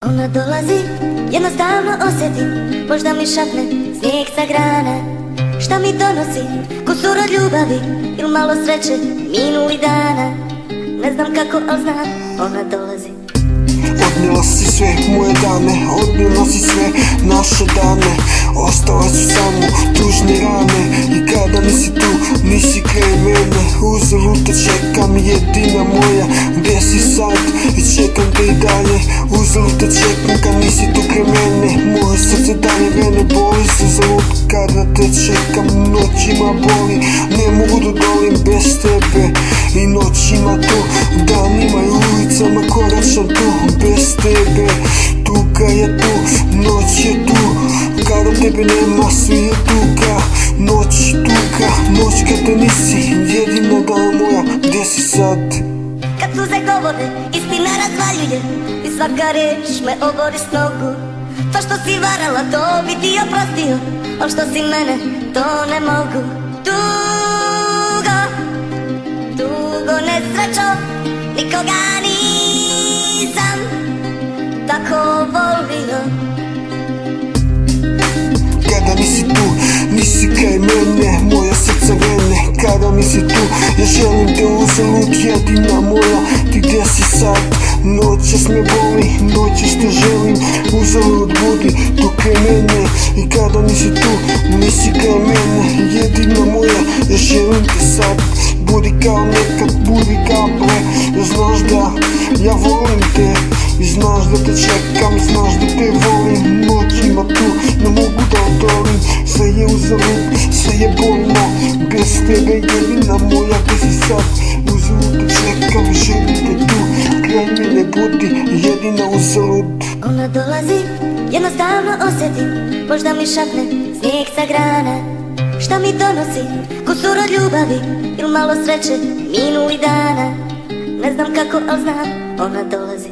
Ona dolazi, jednostavno osjetim, možda mi šapne snijeg sa grana. Šta mi donosi, kusur od ljubavi ili malo sreće minuli dana. Ne znam kako, al znam, ona dolazi. Odnijela si sve moje dane, odnijela si sve naše dane. Ostala su samo tužne rane. I kada nisi tu, nisi kraj mene. Uzalud te čekam, jedina moja. Gdje si sad? I čekam te i dalje. Uzalud te čekam kad nisi tu kraj mene. Moje srce dalje mene boli. Uzalud kada te čekam, noćima boli. Ne mogu da dolim bez tebe. I noćima tu, danima i ulicama koračam tu. Bez tebe, tuga je tu, noć je tu. Kada tebe nema, svi je tuga. Noć, tuga, noć kada nisi jedina dana moja. Gdje si sad? Kad suze govore, istina razvaljuje i svaka reč me obori s nogu. To što si varala, to bi ti oprostio, al što si mene, to ne mogu. Tugo, tugo nesrećo, nikoga nisam tako volio. Kada nisi tu, nisi kraj mene, moja srca vene. Kada nisi tu, ja želim te uzalud, jedina moja. Ti gdje si sad? Noćas me boli, noćas te želim. Uzalud budi tu kraj mene. I kada nisi tu, nisi kraj mene, jedina moja. Ja želim te sad, budi kao nekad, budi kao pre. Znaš da ja volim te i znaš da te čekam, znaš da te volim. Noćima tu, ne mogu da odolim. Sve je uzalud, sve je bolno. Bez tebe jedina moja, gdje si sad? Uzalud te čekam, želim te tu. Kraj mene budi jedina uzalud. Ona dolazi, jednostavno osjetim, možda mi šapne snijeg sa grana. Šta mi donosi, kusur od ljubavi ili malo sreće minuli dana. Ne znam kako, al znam, ona dolazi.